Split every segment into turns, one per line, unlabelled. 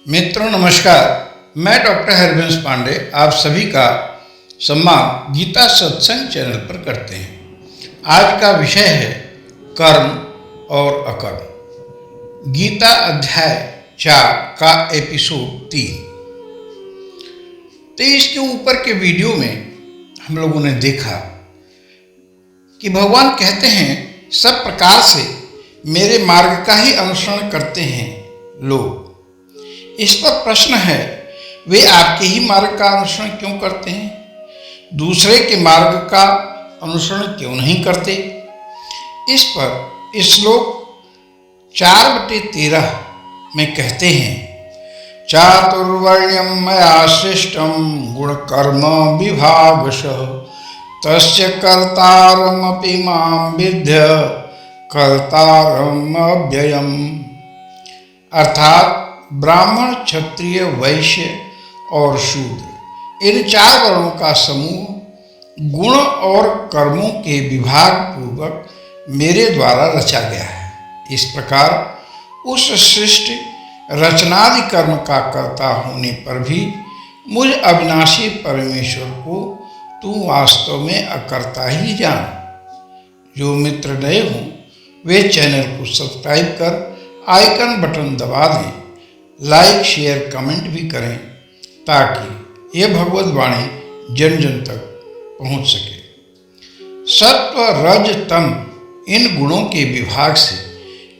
मित्रों नमस्कार। मैं डॉक्टर हरबंश पांडे आप सभी का सम्मान गीता सत्संग चैनल पर करते हैं। आज का विषय है कर्म और अकर्म। गीता अध्याय 4 का एपिसोड 3। तो इसके ऊपर के वीडियो में हम लोगों ने देखा कि भगवान कहते हैं सब प्रकार से मेरे मार्ग का ही अनुसरण करते हैं लोग। इस पर प्रश्न है, वे आपके ही मार्ग का अनुसरण क्यों करते हैं, दूसरे के मार्ग का अनुसरण क्यों नहीं करते। इस पर श्लोक 4/13 में कहते हैं, चातुर्वर्ण्यम मया सृष्टम गुण कर्म विभागशः तस्य कर्तारमपि मां विद्य कर्तारम अव्ययम्। अर्थात ब्राह्मण, क्षत्रिय, वैश्य और शूद्र इन 4 वर्णों का समूह गुण और कर्मों के विभाग पूर्वक मेरे द्वारा रचा गया है। इस प्रकार उस सृष्टि रचनादि कर्म का कर्ता होने पर भी मुझ अविनाशी परमेश्वर को तू वास्तव में अकर्ता ही जान। जो मित्र नए हों वे चैनल को सब्सक्राइब कर आइकन बटन दबा दें, लाइक शेयर कमेंट भी करें ताकि ये भगवत वाणी जन जन तक पहुंच सके। सत्व रज तम इन गुणों के विभाग से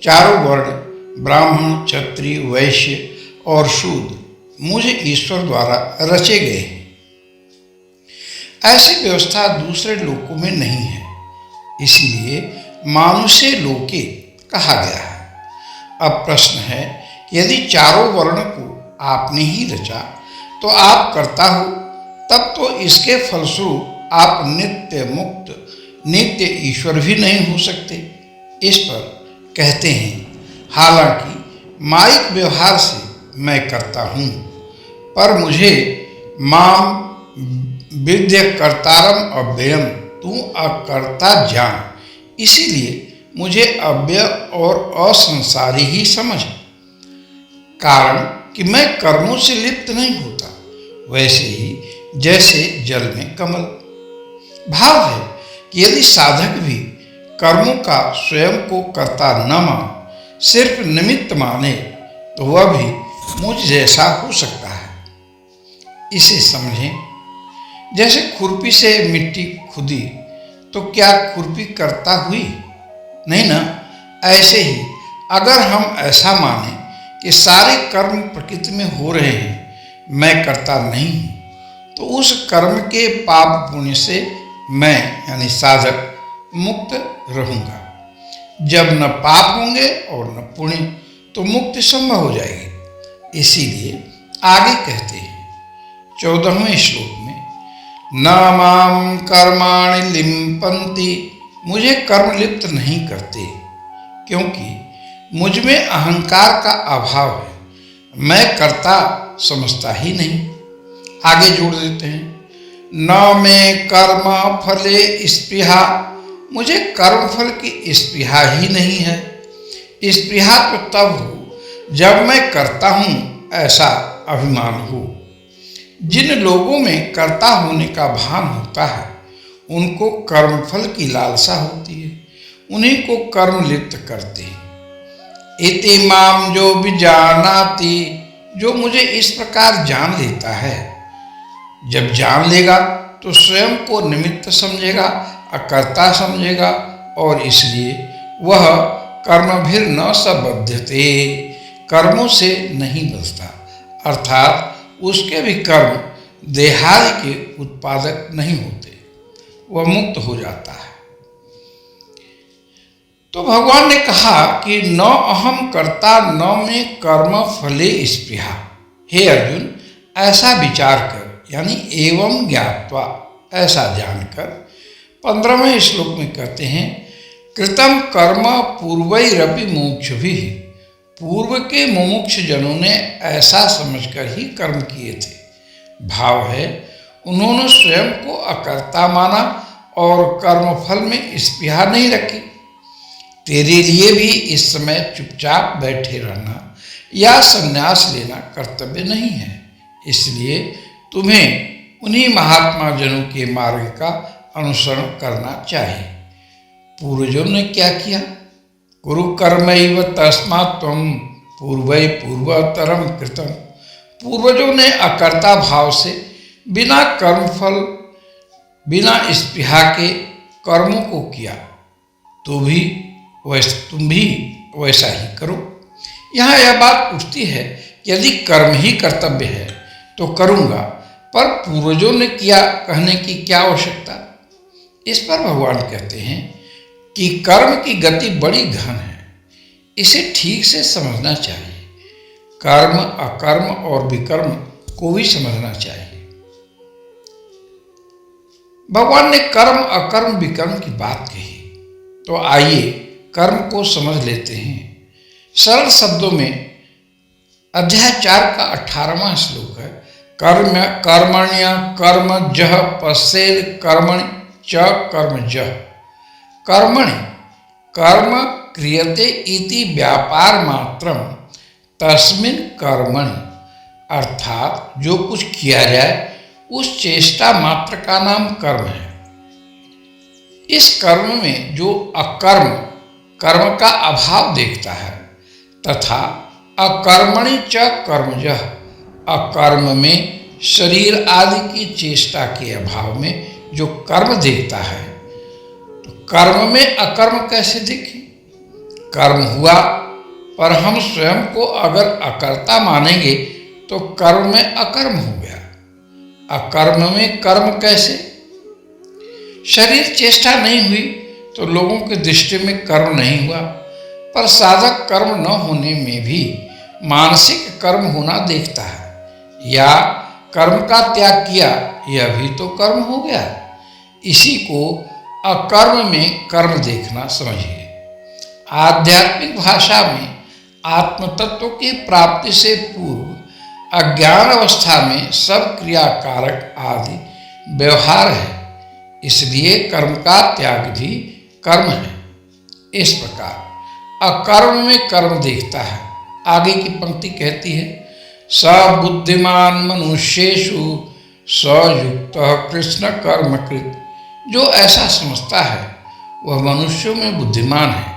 चारों वर्ण ब्राह्मण, क्षत्रिय, वैश्य और शूद्र मुझे ईश्वर द्वारा रचे गए हैं। ऐसी व्यवस्था दूसरे लोकों में नहीं है, इसलिए मानुषे लोके कहा गया है। अब प्रश्न है, यदि चारों वर्ण को आपने ही रचा तो आप कर्ता हो, तब तो इसके फलस्वरूप आप नित्य मुक्त, नित्य ईश्वर भी नहीं हो सकते। इस पर कहते हैं, हालांकि मायिक व्यवहार से मैं करता हूँ, पर मुझे माम विद्य कर्तारम अव्ययम, तू अकर्ता जान, इसीलिए मुझे अव्यय और असंसारी ही समझ। कारण कि मैं कर्मों से लिप्त नहीं होता, वैसे ही जैसे जल में कमल। भाव है कि यदि साधक भी कर्मों का स्वयं को कर्ता न मान, सिर्फ निमित्त माने, तो वह भी मुझ जैसा हो सकता है। इसे समझें, जैसे खुरपी से मिट्टी खुदी तो क्या खुरपी कर्ता हुई? नहीं ना। ऐसे ही अगर हम ऐसा माने कि सारे कर्म प्रकृति में हो रहे हैं, मैं करता नहीं हूँ, तो उस कर्म के पाप पुण्य से मैं यानी साधक मुक्त रहूँगा। जब न पाप होंगे और न पुण्य, तो मुक्ति संभव हो जाएगी। इसीलिए आगे कहते हैं 14वें श्लोक में, न माम कर्माणि लिम्पन्ति, मुझे कर्म लिप्त नहीं करते, क्योंकि मुझ में अहंकार का अभाव है, मैं कर्ता समझता ही नहीं। आगे जोड़ देते हैं, न में कर्म फले स्पृहा, मुझे कर्म फल की स्पृहा ही नहीं है। स्पृहा तो तब हो जब मैं करता हूँ ऐसा अभिमान हो। जिन लोगों में कर्ता होने का भान होता है उनको कर्मफल की लालसा होती है, उन्हीं को कर्म लिप्त करते हैं। इति माम जो भी जानाति, जो मुझे इस प्रकार जान लेता है, जब जान लेगा तो स्वयं को निमित्त समझेगा, अकर्ता समझेगा, और इसलिए वह कर्मभिर न सबध्यते, कर्मों से नहीं बचता, अर्थात उसके भी कर्म देहादि के उत्पादक नहीं होते, वह मुक्त हो जाता है। तो भगवान ने कहा कि न अहम कर्ता न में कर्म फले स्पृहा। हे अर्जुन, ऐसा विचार कर, यानी एवं ज्ञात्वा, ऐसा जानकर 15वें श्लोक में कहते हैं, कृतम कर्म पूर्वैरपि मुमुक्षुभिः, पूर्व के मुमुक्ष जनों ने ऐसा समझकर ही कर्म किए थे। भाव है, उन्होंने स्वयं को अकर्ता माना और कर्मफल में स्पृहा नहीं रखी। तेरे लिए भी इस समय चुपचाप बैठे रहना या संन्यास लेना कर्तव्य नहीं है। इसलिए तुम्हें उन्हीं महात्मा जनों के मार्ग का अनुसरण करना चाहिए। पूर्वजों ने क्या किया? कुरु कर्मैव तस्मात् त्वं पूर्वै पूर्वतरम कृतम। पूर्वजों ने अकर्ता भाव से बिना कर्मफल, बिना स्पृहा के कर्मों को किया, तुम भी वैसा ही करो। यहाँ यह बात उठती है, यदि कर्म ही कर्तव्य है तो करूँगा, पर पूर्वजों ने किया कहने की क्या आवश्यकता? इस पर भगवान कहते हैं कि कर्म की गति बड़ी गहन है, इसे ठीक से समझना चाहिए। कर्म, अकर्म और विकर्म को भी समझना चाहिए। भगवान ने कर्म, अकर्म, विकर्म की बात कही, तो आइए कर्म को समझ लेते हैं। सरल शब्दों में अध्याय 4 का 18वां श्लोक है, कर्म कर्मण्य कर्मजः पश्येद कर्मणि च कर्मजः। कर्मणि कर्म क्रियते इति व्यापार मात्रम तस्मिन् कर्मणि, अर्थात जो कुछ किया जाए उस चेष्टा मात्र का नाम कर्म है। इस कर्म में जो अकर्म, कर्म का अभाव देखता है, तथा अकर्मणि च कर्मजः, अकर्म में शरीर आदि की चेष्टा के अभाव में जो कर्म देखता है, तो कर्म में अकर्म कैसे दिखे? कर्म हुआ, पर हम स्वयं को अगर अकर्ता मानेंगे तो कर्म में अकर्म हो गया। अकर्म में कर्म कैसे? शरीर चेष्टा नहीं हुई तो लोगों की दृष्टि में कर्म नहीं हुआ, पर साधक कर्म न होने में भी मानसिक कर्म होना देखता है, या कर्म का त्याग किया, यह भी तो कर्म हो गया। इसी को अकर्म में कर्म देखना समझिए। आध्यात्मिक भाषा में आत्मतत्व की प्राप्ति से पूर्व अज्ञान अवस्था में सब क्रियाकारक आदि व्यवहार है, इसलिए कर्म का त्याग भी कर्म है। इस प्रकार अकर्म में कर्म देखता है। आगे की पंक्ति कहती है, स बुद्धिमान मनुष्येषु स युक्तः कृष्ण कर्मकृत। जो ऐसा समझता है वह मनुष्यों में बुद्धिमान है,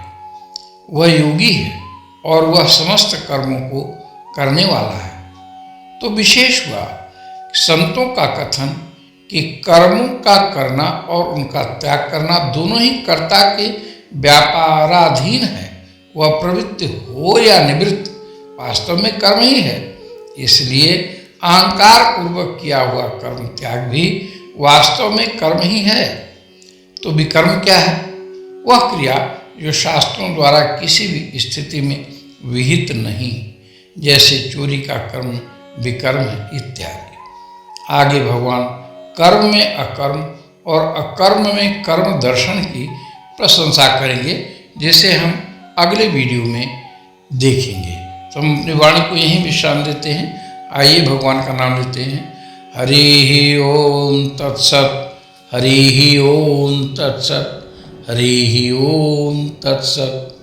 वह योगी है और वह समस्त कर्मों को करने वाला है। तो विशेष हुआ संतों का कथन कि कर्मों का करना और उनका त्याग करना दोनों ही कर्ता के व्यापाराधीन है। वह प्रवृत्ति हो या निवृत्त, वास्तव में कर्म ही है। इसलिए अहंकार पूर्वक किया हुआ कर्म त्याग भी वास्तव में कर्म ही है। तो विकर्म क्या है? वह क्रिया जो शास्त्रों द्वारा किसी भी स्थिति में विहित नहीं, जैसे चोरी का कर्म विकर्म है इत्यादि। आगे भगवान कर्म में अकर्म और अकर्म में कर्म दर्शन की प्रशंसा करेंगे, जिसे हम अगले वीडियो में देखेंगे। तो हम अपनी वाणी को यहीं विश्राम देते हैं। आइए भगवान का नाम लेते हैं। हरि ओम तत्सत, हरि ओम तत्सत, हरि ओम तत्सत।